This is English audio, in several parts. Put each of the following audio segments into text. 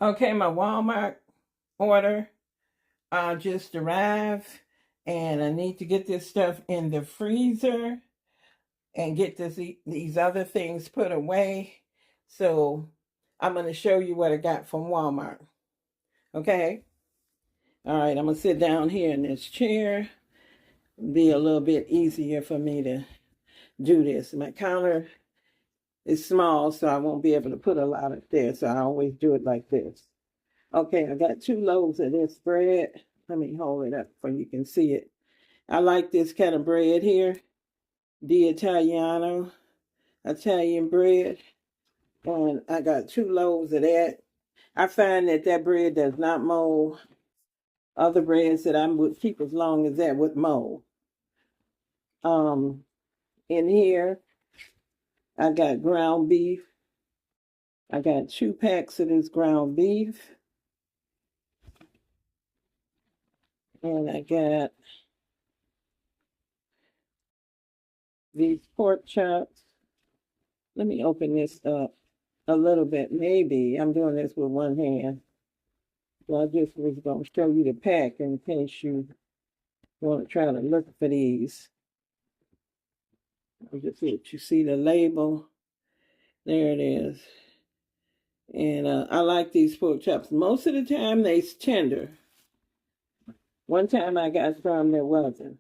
Okay, my Walmart order just arrived, and I need to get this stuff in the freezer and get these other things put away. So I'm going to show you what I got from Walmart. Okay. All right. I'm going to sit down here in this chair. Be a little bit easier for me to do this. My counter is small, so I won't be able to put a lot up there. So I always do it like this. Okay, I got 2 loaves of this bread. Let me hold it up so you can see it. I like this kind of bread here, the Italian bread. And I got 2 loaves of that. I find that bread does not mold. Other breads that I would keep as long as that would mold. In here, I got ground beef. I got 2 packs of this ground beef. And I got these pork chops. Let me open this up a little bit. Maybe I'm doing this with one hand. So I just was going to show you the pack in case you want to try to look for these. You see the label. There it is. And I like these pork chops. Most of the time, they's tender. One time I got some that wasn't.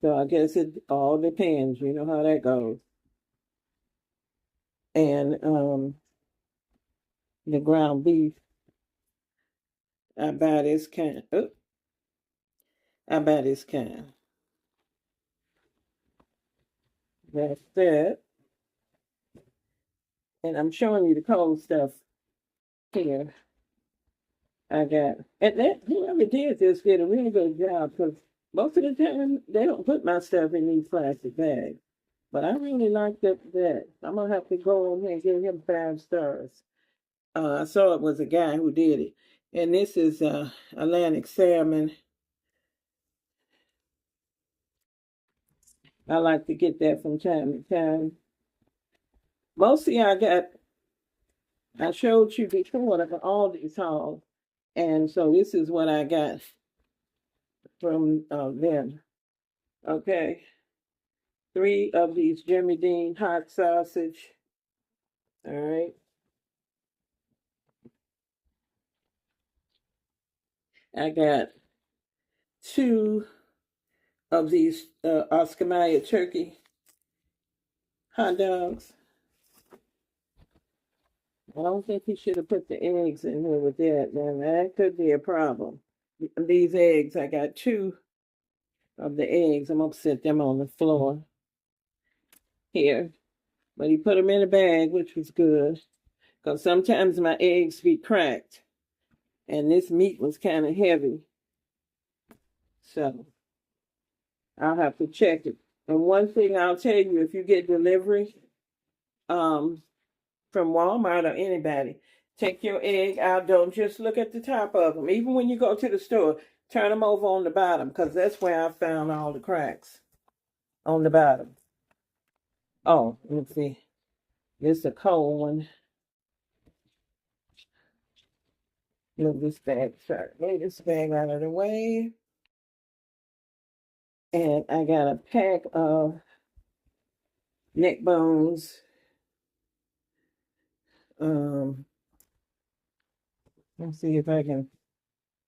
So I guess it all depends. You know how that goes. And the ground beef, I buy this kind. Oh, I buy this kind. That's it. And I'm showing you the cold stuff here. I got, and that whoever did this did a really good job because most of the time they don't put my stuff in these plastic bags. But I really like that. I'm gonna have to go on here and give him 5 stars. I saw it was a guy who did it, and this is Atlantic salmon. I like to get that from time to time. Mostly I showed you before all these hauls, and so this is what I got from them. Okay, 3 of these Jimmy Dean hot sausage. All right. I got 2 of these Oscar Mayer turkey hot dogs. I don't think he should have put the eggs in here with that. Then that could be a problem. These eggs, I got 2 of the eggs. I'm gonna set them on the floor here. But he put them in a bag, which was good. Because sometimes my eggs be cracked. And this meat was kind of heavy. So I'll have to check it. And one thing I'll tell you, if you get delivery, from Walmart or anybody, take your egg out. Don't just look at the top of them. Even when you go to the store, turn them over on the bottom because that's where I found all the cracks on the bottom. Oh, let me see. This is a cold one. Move this bag. Sorry, move this bag out of the way. And I got a pack of neck bones. Let's see if I can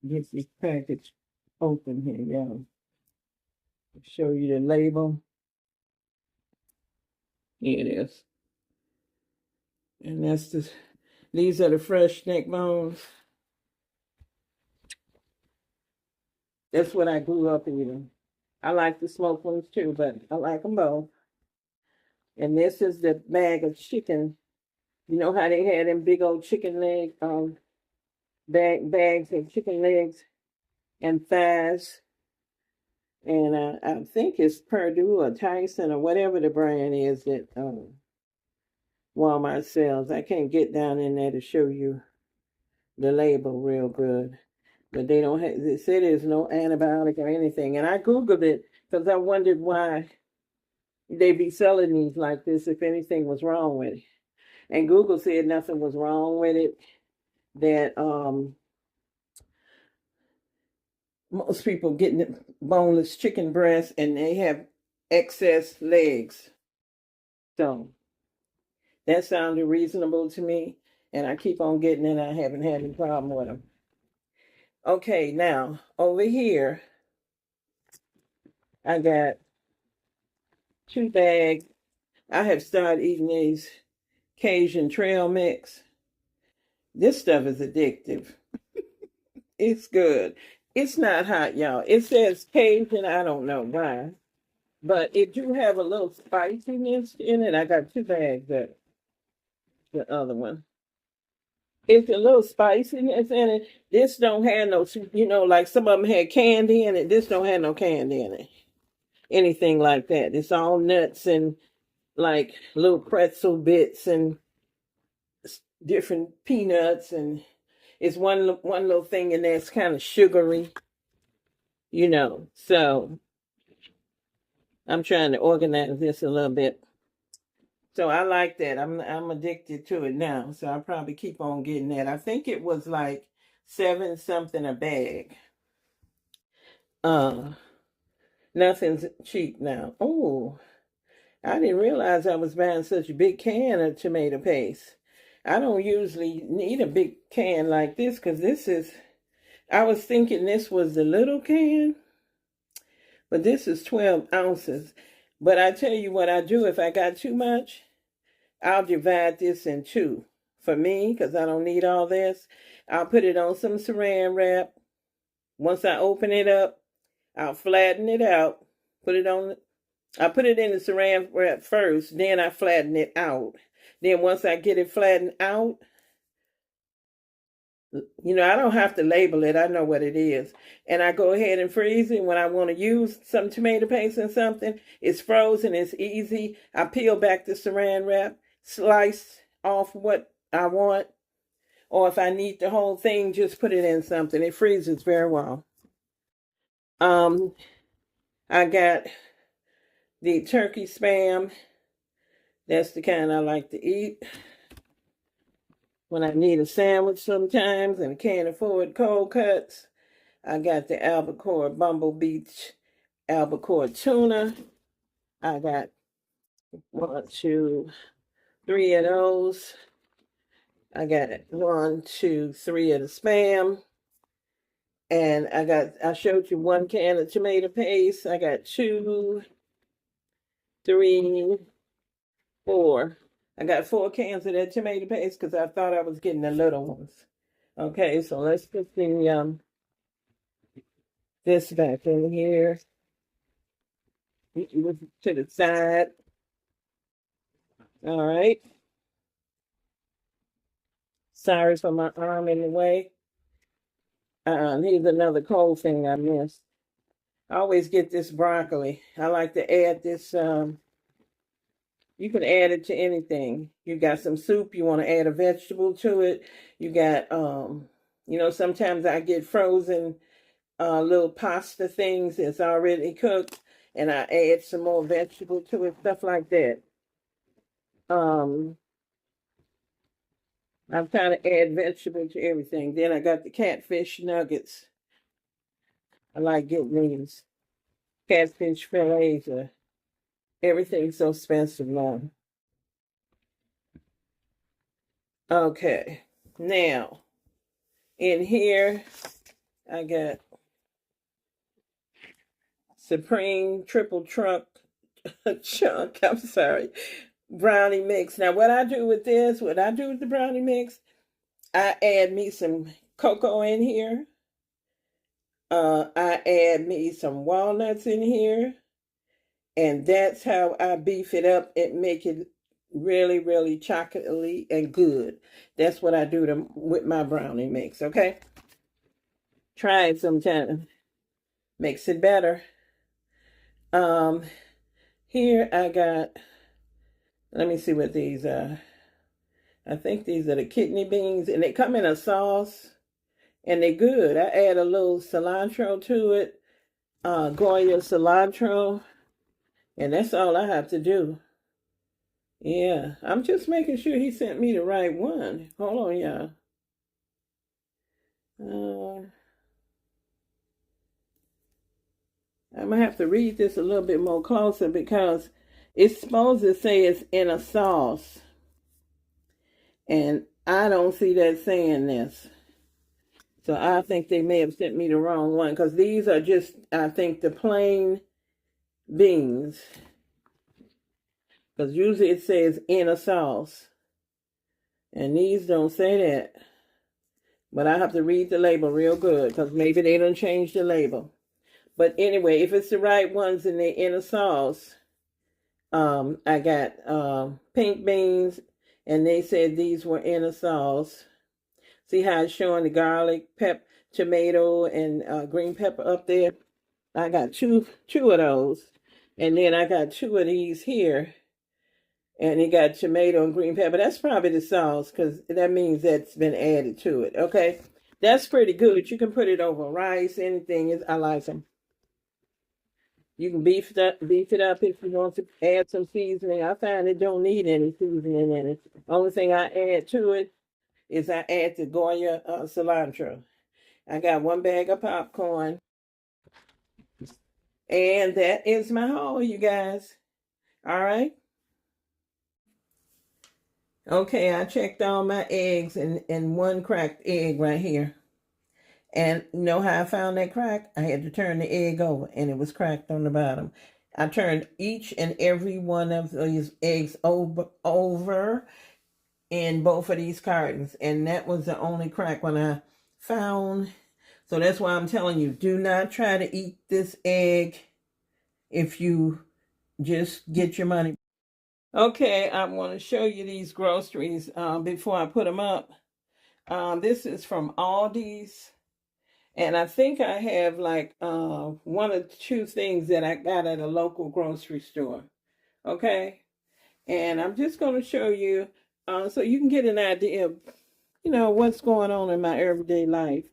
get this package open here, y'all. Show you the label. Here it is. And these are the fresh neck bones. That's what I grew up eating. I like the smoked ones too, but I like them both. And this is the bag of chicken. You know how they had them big old chicken leg bags of chicken legs and thighs. And I think it's Purdue or Tyson or whatever the brand is that Walmart sells. I can't get down in there to show you the label real good. But they don't have, they say there's no antibiotic or anything. And I Googled it because I wondered why they be selling these like this if anything was wrong with it. And Google said nothing was wrong with it. that most people getting boneless chicken breast and they have excess legs. So that sounded reasonable to me, and I keep on getting it. I haven't had any problem with them. Okay, now over here, I got 2 bags. I have started eating these Cajun trail mix. This stuff is addictive. It's good. It's not hot, y'all. It says Cajun. I don't know why, but it do have a little spiciness in it. I got 2 bags of the other one. It's a little spiciness in it. This don't have no, like some of them had candy in it. This don't have no candy in it. Anything like that. It's all nuts and like little pretzel bits and different peanuts, and it's one little thing in there. It's kind of sugary, So I'm trying to organize this a little bit. So I like that. I'm addicted to it now. So I'll probably keep on getting that. I think it was like 7 something a bag. Uh Nothing's cheap now. Oh, I didn't realize I was buying such a big can of tomato paste. I don't usually need a big can like this because I was thinking this was the little can, but this is 12 ounces. But I tell you what I do if I got too much, I'll divide this in two. For me, because I don't need all this, I'll put it on some saran wrap. Once I open it up, I'll flatten it out, I put it in the saran wrap first, then I flatten it out. Then once I get it flattened out, I don't have to label it. I know what it is. And I go ahead and freeze it when I want to use some tomato paste and something. It's frozen. It's easy. I peel back the saran wrap, slice off what I want. Or if I need the whole thing, just put it in something. It freezes very well. I got the turkey spam. That's the kind I like to eat when I need a sandwich sometimes and can't afford cold cuts. I got the Albacore Bumble Beach Albacore tuna. I got 1, 2, 3 of those. I got 1, 2, 3 of the spam. And I showed you 1 can of tomato paste. I got 2, 3, 4. I got 4 cans of that tomato paste because I thought I was getting the little ones. Okay, so let's put this back in here. To the side. All right. Sorry for my arm in the way. Here's another cold thing I missed. I always get this broccoli. I like to add this. You can add it to anything. You got some soup. You want to add a vegetable to it. You got, sometimes I get frozen little pasta things that's already cooked, and I add some more vegetable to it, stuff like that. I'm trying to add vegetable to everything. Then I got the catfish nuggets. I like getting these catfish fillets. Everything's so expensive now. Okay, now in here I got Supreme Triple Trunk Chunk. I'm sorry, brownie mix. Now, what I do with the brownie mix, I add me some cocoa in here. I add me some walnuts in here, and that's how I beef it up and make it really, really chocolatey and good. That's what I do with my brownie mix. Okay, try it sometime. Makes it better. Here I got. Let me see what these are. I think these are the kidney beans, and they come in a sauce, and they're good. I add a little cilantro to it, Goya cilantro, and that's all I have to do. Yeah, I'm just making sure he sent me the right one. Hold on, y'all. I'm gonna have to read this a little bit more closer because it's supposed to say it's in a sauce, and I don't see that saying this. So I think they may have sent me the wrong one because these are just, I think, the plain beans. Because usually it says in a sauce. And these don't say that. But I have to read the label real good because maybe they don't change the label. But anyway, if it's the right ones and they're in a sauce, I got pink beans, and they said these were in a sauce. See how it's showing the garlic, tomato, and green pepper up there? I got two of those. And then I got two of these here. And it got tomato and green pepper. That's probably the sauce because that means that's been added to it. Okay. That's pretty good. You can put it over rice, anything. I like them. You can beef it up if you want to add some seasoning. I find it don't need any seasoning in it. Only thing I add to it is I add the Goya cilantro. I got one bag of popcorn. And that is my haul, you guys. All right. Okay, I checked all my eggs and one cracked egg right here. And you know how I found that crack? I had to turn the egg over and it was cracked on the bottom. I turned each and every one of these eggs over in both of these cartons. And that was the only crack when I found. So that's why I'm telling you, do not try to eat this egg if you just get your money. Okay, I want to show you these groceries before I put them up. This is from Aldi's. And I think I have like one or two things that I got at a local grocery store. Okay. And I'm just going to show you so you can get an idea of, what's going on in my everyday life.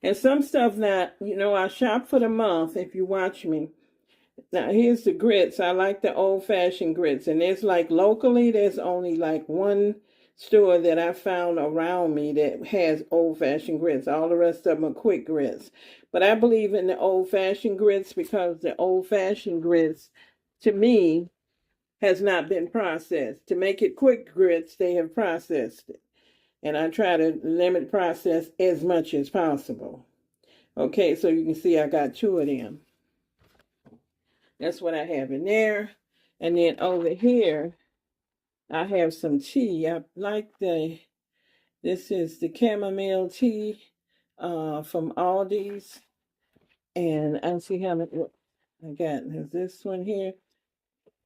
And some stuff now, I shop for the month if you watch me. Now, here's the grits. I like the old-fashioned grits. And there's like locally, there's only like one store that I found around me that has old-fashioned grits. All the rest of them are quick grits. But I believe in the old-fashioned grits because the old-fashioned grits, to me, has not been processed. To make it quick grits, they have processed it. And I try to limit process as much as possible. Okay, so you can see I got two of them. That's what I have in there. And then over here, I have some tea. I like this is the chamomile tea from Aldi's. And I see how many I got. There's this one here.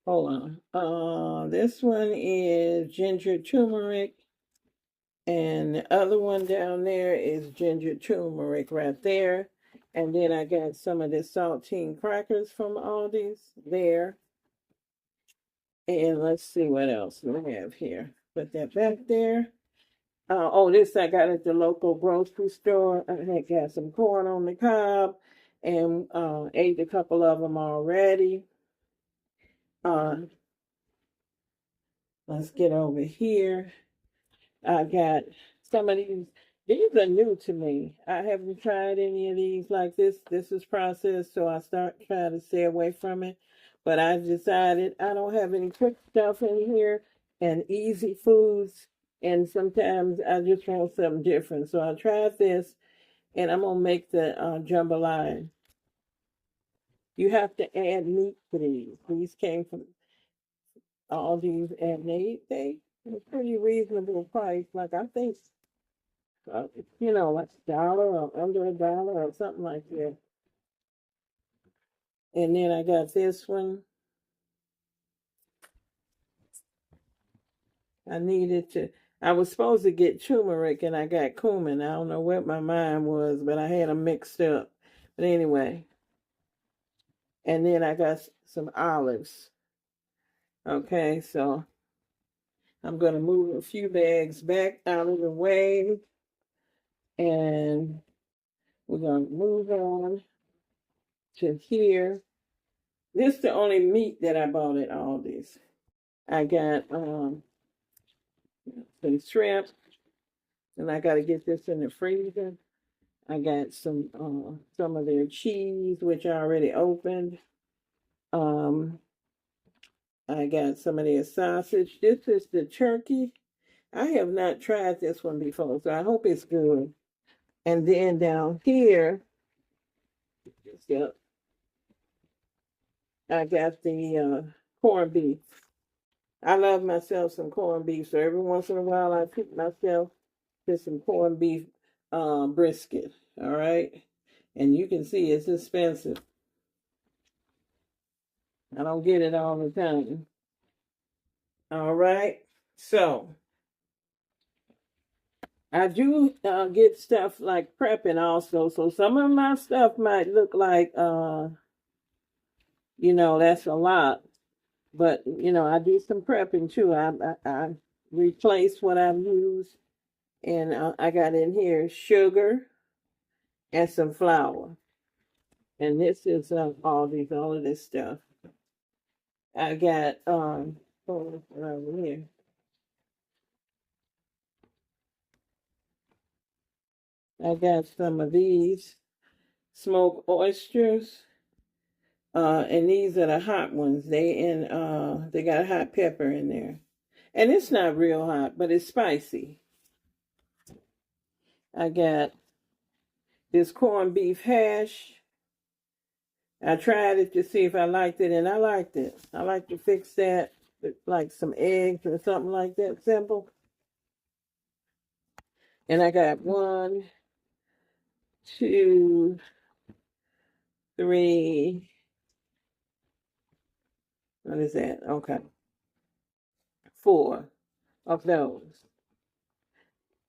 Hold on. This one is ginger turmeric. And the other one down there is ginger turmeric right there. And then I got some of the saltine crackers from Aldi's there. And let's see what else we have here. Put that back there. This I got at the local grocery store. I had got some corn on the cob and ate a couple of them already. Let's get over here. I got some of these. These are new to me. I haven't tried any of these like this. This is processed, so I start trying to stay away from it. But I decided I don't have any quick stuff in here and easy foods. And sometimes I just want something different. So I tried this, and I'm gonna make the jambalaya. You have to add meat to these. These came from all these, and they were pretty reasonable price. Like I think like $1 or under $1 or something like that. And then I got this one. I was supposed to get turmeric and I got cumin. I don't know what my mind was, but I had them mixed up. But anyway, and then I got some olives. Okay, so I'm going to move a few bags back out of the way. And we're going to move on to here. This is the only meat that I bought at Aldi's. I got some shrimp, and I got to get this in the freezer. I got some of their cheese, which I already opened. Um, I got some of their sausage. This is the turkey. I have not tried this one before, so I hope it's good. And then down here, yep, I got the corned beef. I love myself some corned beef, so every once in a while I treat myself to some corned beef brisket. All right, and you can see it's expensive. I don't get it all the time. All right, so I do get stuff like prepping also. So some of my stuff might look like that's a lot, but I do some prepping too. I replace what I've used, and I got in here sugar and some flour, and this is all of this stuff. I got over here. I got some of these smoked oysters. And these are the hot ones. They got hot pepper in there. And it's not real hot, but it's spicy. I got this corned beef hash. I tried it to see if I liked it, and I liked it. I like to fix that with like some eggs or something like that, simple. And I got 1, 2, 3. What is that? Okay. 4 of those.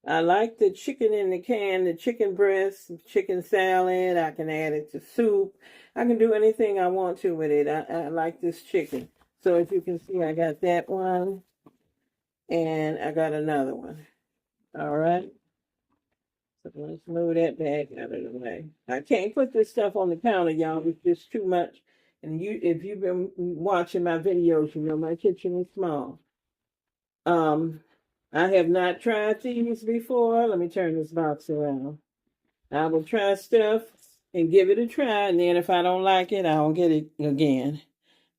I like the chicken in the can, the chicken breast, chicken salad. I can add it to soup. I can do anything I want to with it. I like this chicken. So as you can see, I got that one and I got another one. All right. So let's move that bag out of the way. I can't put this stuff on the counter, y'all. It's just too much. And if you've been watching my videos, you know my kitchen is small. I have not tried these before. Let me turn this box around. I will try stuff and give it a try, and then if I don't like it, I will get it again.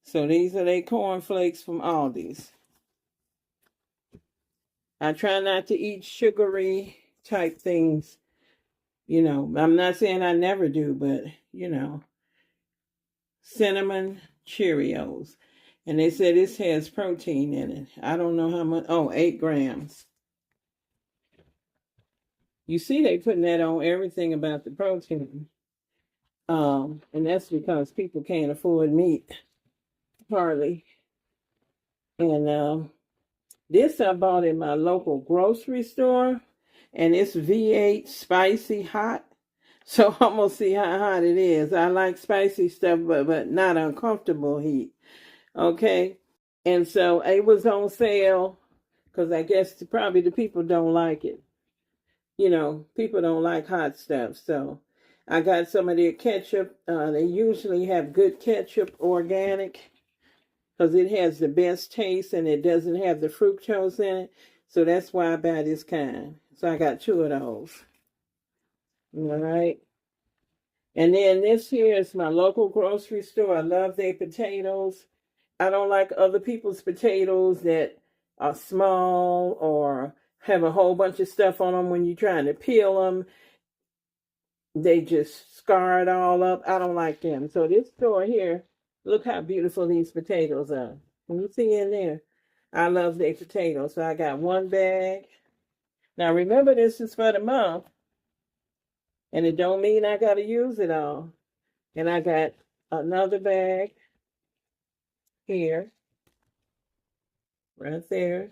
So these are they cornflakes from Aldi's. I try not to eat sugary type things. I'm not saying I never do, but cinnamon Cheerios. And they said this has protein in it. I don't know how much. Oh, 8 grams. You see, they putting that on everything about the protein. And that's because people can't afford meat, hardly. And this I bought in my local grocery store, and it's V8 spicy hot. So I'm gonna see how hot it is. I like spicy stuff, but not uncomfortable heat. Okay, and so it was on sale because I guess probably the people don't like it. People don't like hot stuff. So I got some of their ketchup. They usually have good ketchup, organic, because it has the best taste and it doesn't have the fructose in it. So that's why I buy this kind. So I got 2 of those. All right. And then this here is my local grocery store. I love their potatoes. I don't like other people's potatoes that are small or have a whole bunch of stuff on them when you're trying to peel them. They just scar it all up. I don't like them. So this store here, look how beautiful these potatoes are. Can you see in there? I love their potatoes. So I got 1 bag. Now remember, this is for the month. And it don't mean I got to use it all. And I got another bag here, right there.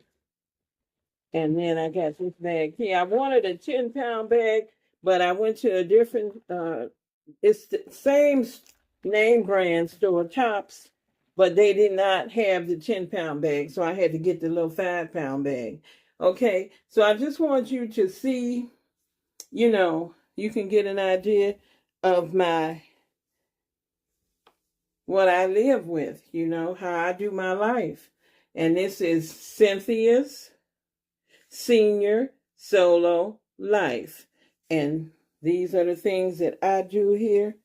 And then I got this bag here. I wanted a 10-pound bag, but I went to a different, it's the same name brand store, Tops, but they did not have the 10-pound bag. So I had to get the little 5-pound bag. Okay. So I just want you to see, you can get an idea of what I live with, how I do my life. And this is Cynthia's Senior Solo Life. And These are the things that I do here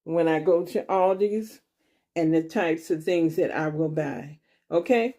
when I go to Aldi's and the types of things that I will buy. Okay?